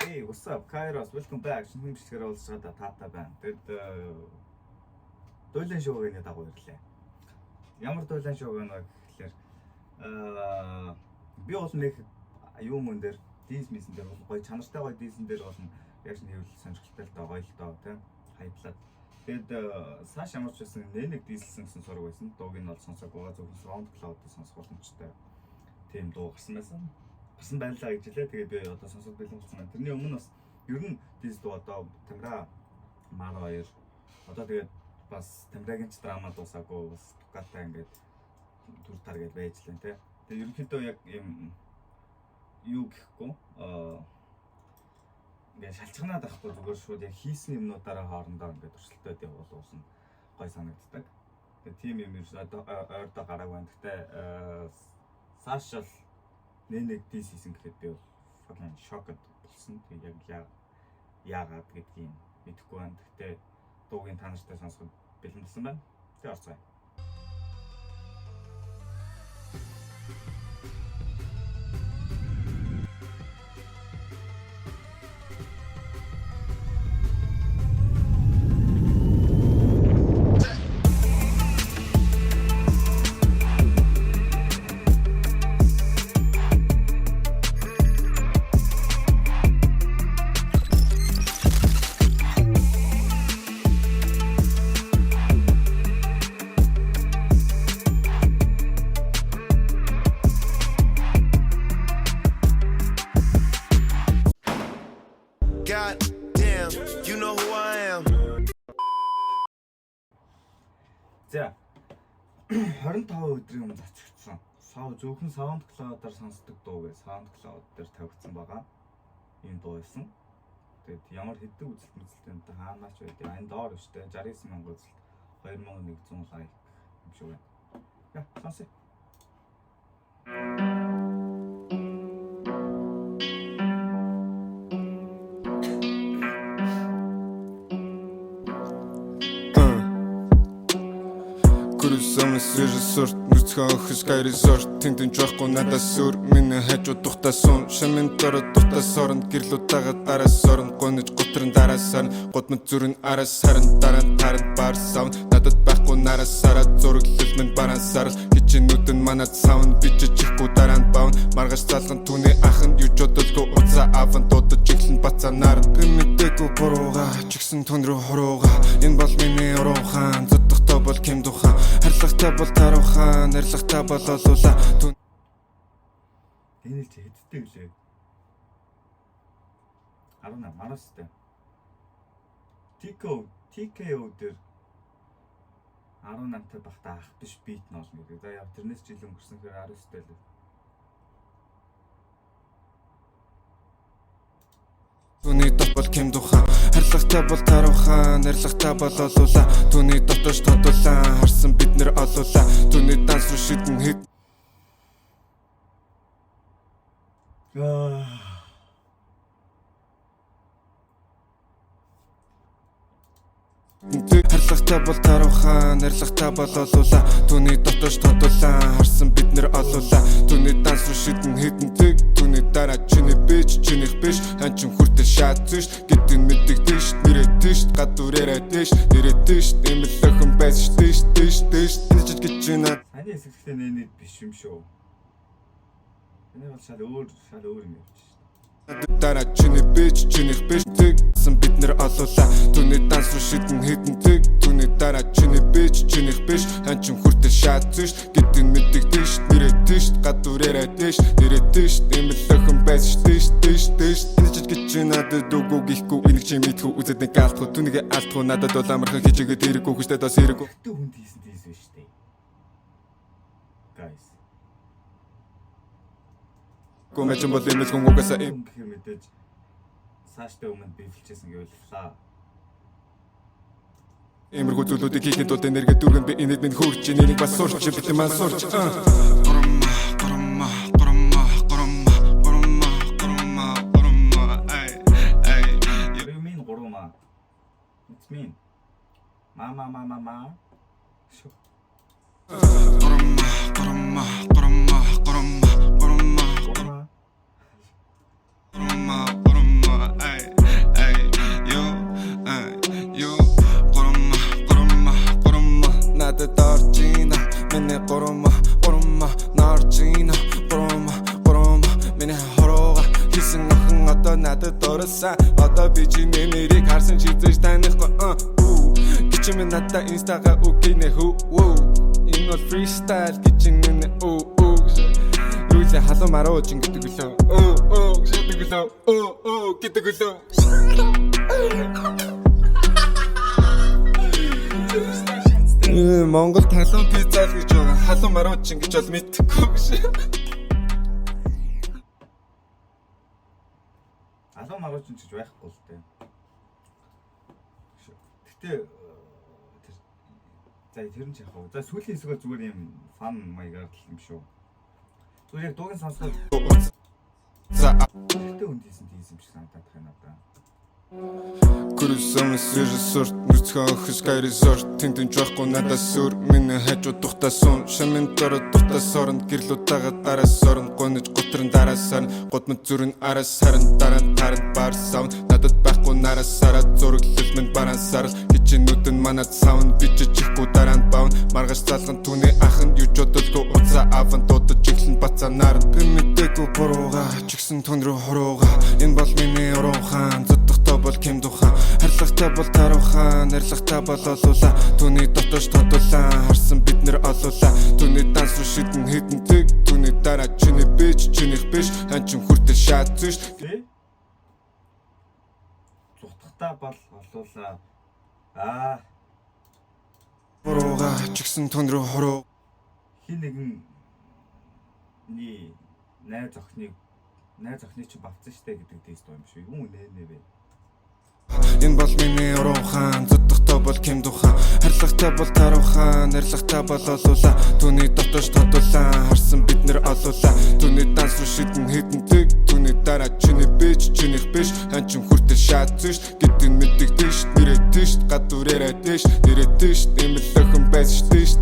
Hey, what's up? Kairos, welcome back. Шинэ бичлэгээр уулзаад таатай байна. Тэгэд дуйлан шоугийн дагуу ирлээ. Ямар дуйлан шоу гэнэ гэхээр би бол нэг юу мөн дээр дизмисэн дээр бол гоё чанартай гоё дизэн дээр бол яг нэг хэвлэл сонирхолтой л доо гоё л доо тийм хайплаад. Тэгэд цааш ямар ч байсан нэг дизэлсэн гэсэн сураг байсан. Дууг нь бол сонсоогүй зөвхөн SoundCloud-д сонсох боломжтой. Тийм дуу гарсан байсан. Басан байлаа гэж хэлээ. Тэгээд би одоо сонсоод бэлэн болсон байна. Тэрний өмнө бас ер нь диз дуу одоо Тамира Мар 2 одоо тэгээд бас Тамирагийн ч драма дуусаагүй бас Тукатай ингээд түр тар гэж байж лээ тий. Тэгээд ерөнхийдөө яг юм юу гэхгүй ингээд шалчганаад авахгүй зүгээр шууд яг хийсэн юмнуудаараа хоорондоо ингээд туршилтад явуулсан гой санагддаг. Тэгээд тийм юм ерөөсөө одоо ойрдоо гараагүй байна. Гэтэ цаашаал нэг дис хийсэн гэхэд би бол fucking shocked болсон. Тэгээд яг яагаад гэдгийг мэдэхгүй байна. Гэхдээ дуугийн та нартай сонсоход бэлэн болсон байна. Тэгээд орцгоё. God damn, you know who I am. За 25 өдрийн өмнө зочигдсон. Зөвхөн SoundCloud-аар сонсдог дуугээ SoundCloud дээр тавигдсан байгаа. Энэ дуу байсан. Тэгээд ямар хэдэг үзэлтэнтэй хаанаач байдیں۔ Энэ доор өштэй 69,000 үзэлт 2100 лайк юм шиг байна. Яа, сонсъё. Самый свежий сорт, нүцгэн охис Sky Resort. Тэнтэн жоохгүй надаас өөр, миний хажууд тухтаа суун. Шамын дороо тухтаа сорон, гэрлүүдтэйгээ дараас сорон. Гонож готрын дараас сарна, годмод зүрэн араас харан. Дараа таран бар савн, надад байхгүй нараас сараад. Зураглал минь бараан сарал, хичээнүүд нь манад савн. Би чихгүй дараа нь бавн, маргаш залган түүний ахын. Юу ч бодолгүй уцаа аван, дуудаж иглэн бацаа наран. Би мэдээгүй буруугаа, чигсэн тун руу хуруугаа. Энэ бол миний уруухан, зоддохтой бол ким духан. Харлагтай бол таруухан, нарлагтай бол олуулаа. Энэ л хэдтэй гэлээ. 18 манаастай. TKO дээр 18-тай багтаа ах биш бит ноолно гэдэг. За яа тэрнээс жил өнгөрсөн хэрэг 19-тэй л. Түүний дот бол ким духан, харлагтай бол таруухан, нарлагтай бол олуулаа. Түүний дотоош тодулаа, харсан бид нэр олуулаа. Түүний данс руу шидэн хит. Харлагтай бол таруухан, нарлагтай бол олуулаа. Түүний дотоош тодулаа, харсан бид нэр олуулаа. Түүний данс руу шидэн хитэн тэг. Түүний дараа чиний бич, чинийх биш. Ханчин хүртэл шаацш, гэдгийг мэддэгдэж нэрэдэж, гадуураараа дэш, нэрэдэж, эмэлхэн байсан дэш. Энэ ч гэж байна. Саний хэсэгтээ нэнэд биш юм шүү. Энэ бол шал өөр юм явж шээ. Дараа чиний бич, чинийх биш тэгсэн бид нэр олуулаа. Түүний данс руу шидэн хитэн тэг. Түүний дараа чиний бич, чинийх биш. Ханчин хүртэл шаацш, гэдгийг мэддэгдэж нэрэдэж, гадуураараа дэш, нэрэдэж, эмэлхэн байсан дэш. Энэ ч гэж надад дүүгүү гихгүй, энийг чи мэдхүү, үзэд нэг алтхуу. Түүнийг алтхуу надад бол амархан хичээгээд хэрэггүй, хүчтэй дос хэрэггүй. Тэ хүнд хийсэн биш үү? Guys. Гомэжэн бол эмэл хүн угаасаа юм гэхэр мэдээж цааштай өмнө бивэлжсэн гэвэл Эмэрхүү зүйлүүдийг хийхэд тулд энерги дүргэн би энэд минь хөрч энийг бас сурч бид маань сурч You mean гурма? It's mean. Мама. Шо. Гурма. одоо надад дурлсан одоо би чиний нэрийг харсан чи зэж танихгүй гिच минь надаа инстага үгийнэ хүү энэ бол freestyle гэж нэ юусе халуун маруу чин гэдэг лөө гэдэг лөө гэдэг лөө Монгол халуун пицца л гэж байгаа халуун маруу чин гэж бол мэдхгүй биш Халуун маруу чин гэж байхгүй л дээ. Гэтэ тэр нь ч яг хөө. За сүүлийн хэсгөө зүгээр юм фан маягаар л юм шүү. Зүгээр яг дуугийн сонсоход за гэтэ үнд хийсэн юм шиг санагдаад байна надаа. Күрсэм сэрсэрт нүцгэн хөскай резорт тэнтэн жоохгүй надад сүр миний хажуу тухтасан шамын дөрөд тухтасорн гэрлүүдтэйгээ дараас орн гонж готрын дараас сарн годмод зүрэн араас сарн дараа таран барсав надад байхгүй нараас сараа зураглал минь баран сарл хичээнүүд нь манад савн биччихгүй дараа нь бавн маргаш залган түүний ахын юу ч бодолгүй уцаа аван дуудаж ихлэн бацаа наран би мэдээгүй бурууга чигсэн тун руу хурууга энэ бол миний уруухан бол кем духан харлагтай бол таруухан нарлагтай бол олуула түүний дотоош тодулаан харсан бид нэр олуула түүний данс руу шидэн хитэн тэг түүний дараа чиний бич чинийх биш ханчин хүртэл шаад зүш Зүхтахтай бол олуула бурууга чигсэн тун руу хуруу хин нэгэн найз охины чи бавцсан штэ гэдэг тест юм шүү. Юу нэ вэ? Энэ бол миний уруухан зүтгэхтэй бол кем духан харлагтай бол таруухан нарлагтай бол олуула түүний дотоош тодулаан харсан бид нэр олуула түүний данс руу шидэн хитэн тэг түүний дараа чиний бич чинийх биш ханчин хүртэл шаад зүш гэдэг мэддэгдэж нэрэтэж гадуураараа дэш нэрэтэж эмэлхэн байсан дэш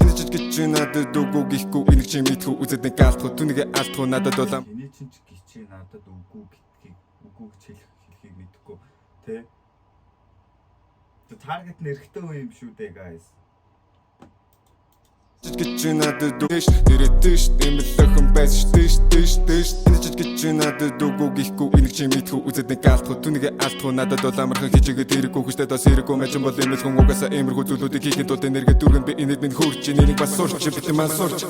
энэ ч гэж надад үгүй гихгүй энийг чи мэдхүү үзэд нэг гаалтгүй түүнийг алдгүй надад улаан Эний чинь ч гिचээ надад үгүй гэж хэлхийг мэдэхгүй тэ. Таргет нэрхтээ үе юм шүү дээ guys. гэж надад үгэж нэрэтэж эмэлхэн байсан дэш энэ ч гэж надад үгүй гихгүй энийг чи мэдхүү үзэд нэг гаалтгүй түүнийг алдгүй надад улаамархан хичээгээд ирэхгүй хүчтэй дос ирэхгүй мажин бол эмэлхэн угаасаа эмэрхүү зүйлүүдийг хийхэд тулд энерги дүргэн би энэд минь хөрч энийг бас сурч бит маань сурч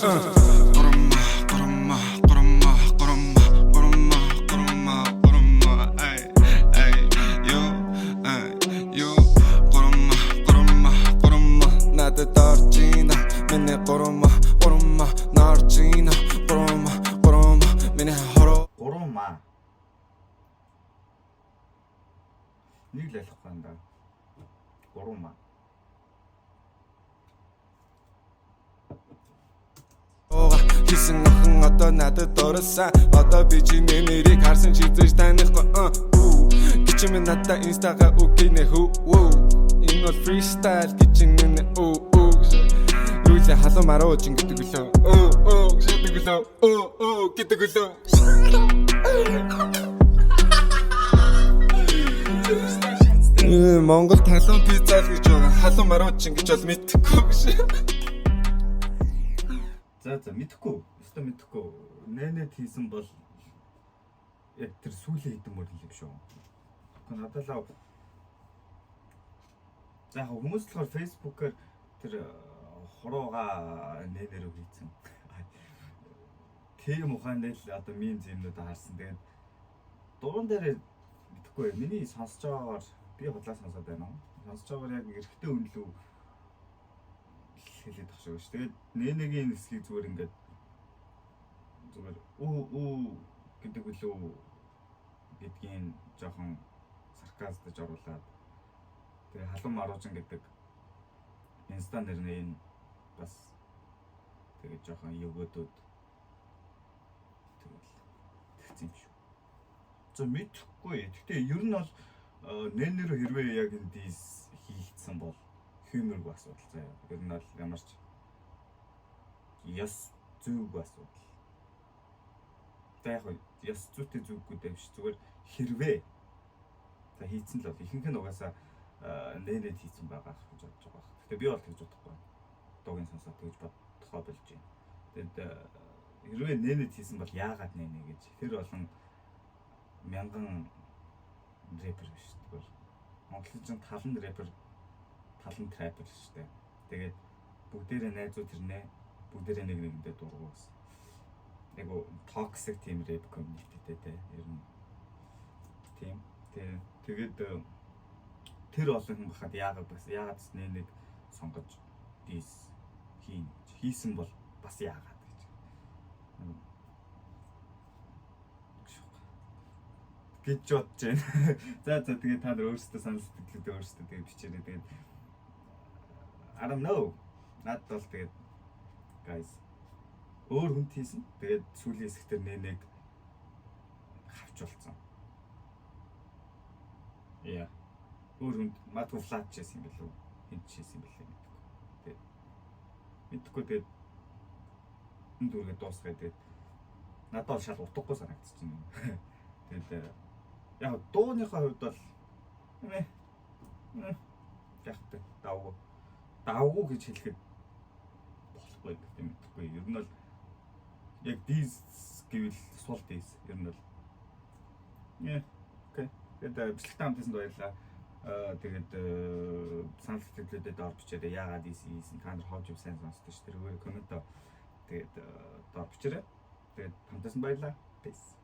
Нэг л ялах байна да. Гурван Хийсэн охин одоо надад дурлсан одоо би чиний нэрийг харсан чи зэж танихгүй гिच минь надаа инстага үгийнэ хүү энэ бол freestyle гэж нэ юусе халуун маруу чин гэдэг лөө гэдэг лөө гэдэг лөө Монгол халуун пицца л гэж байгаа халуун маруу чин гэж бол мэдхгүй биш За мэдхгүй. Өстө мэдхгүй. Нэнэт хийсэн бол яг тэр сүүлийн хэдэн мөр юм шүү. Гэхдээ надад л за хүмүүс болохоор Facebook-оор тэр хороогаа нэнэрөө хийсэн. Тийм ухаантай л одоо мин зэмнүүд харсан. Тэгээд дуун дээр мэдхгүй. Миний сонсож байгаагаар би худлаа сонсоод байна. Сонсож байгаагаар яг эргэтэй үнэлүү хэлээд тах шиг ш. Тэгээд нэнэгийн хэсгийг зүгээр ингээд зүгээр гэдэг үлээ гэдгийг жоохон сарказдаж оруулаад тэгээ халуун маруучин гэдэг инста нэрний энэ бас тэгээ жоохон өгөөдүүд тэгэл тэгсэн юм шүү. За мэдхгүй. Гэхдээ ер нь бол нэнэр хэрвээ яг энэ дис хийгдсэн бол хэмэргүй асуудал заяа. Ер нь бол ямар ч яс зүг асуудал. Яг яс зүйтэй зүггүй дэвш зүгээр хэрвээ за хийцэн л бол ихэнх нь угаасаа нэнэд хийцэн байгаа гэж бодож байгаа. Гэхдээ би бол тэгж бодохгүй. Дуугийн сонсоод тэгж бодохоо болж байна. Тэгэд хэрвээ нэнэд хийсэн бол яагаад нэнэ гэж тэр болон мянган рэпер биш зүгээр. Монголчин талан рэпер, талан трэпер шүү дээ. Тэгээд бүгдээрээ найзууд тэрнээ бүгдээрээ нэг нэгэндээ дургу гэсэн. Айгу токсик team рэп community-тэй те ер нь тийм. Тэгээд тэр олон хүн бахад яагаад нэг сонгож дис хийсэн бол бас яагаад гэж бодож байна. За тэгээд та нар өөрсдөө санал сэтгэлдээ өөрсдөө тэгээд бичээрэй. Тэгээд I don't know. Надад бол тэгээд guys өөр хүнд хийсэн. Тэгээд сүүлийн хэсэгтэр нэг хавч болсон. Яа. Өөр хүнд матгүй флат чийсэн юм билүү? Хинт чийсэн билээ мэдгүй. Мэдгүй тэгээд энэ дүүргээ дуусгая тэгээд надад бол шал утгагүй санагдчихэв юм. Тэгээд яг дууныхаа хувьд бол ягтай давгүй гэж хэлэхэд болохгүй гэдэг юм мэдгүй. Ер нь бол яг this гэвэл сул this ер нь бол окей. Тэгээд бичлэгтэй хамтсан баярлаа. Тэгээд санал сэтгэлдээ доор бичээрэй. Яагаад ийсэн та нар хооч юм сайн сонсдог ш. Тэр өөрөө коммент тэгээд доор бичээрэй. Тэгээд хамтсан баярлаа. Peace.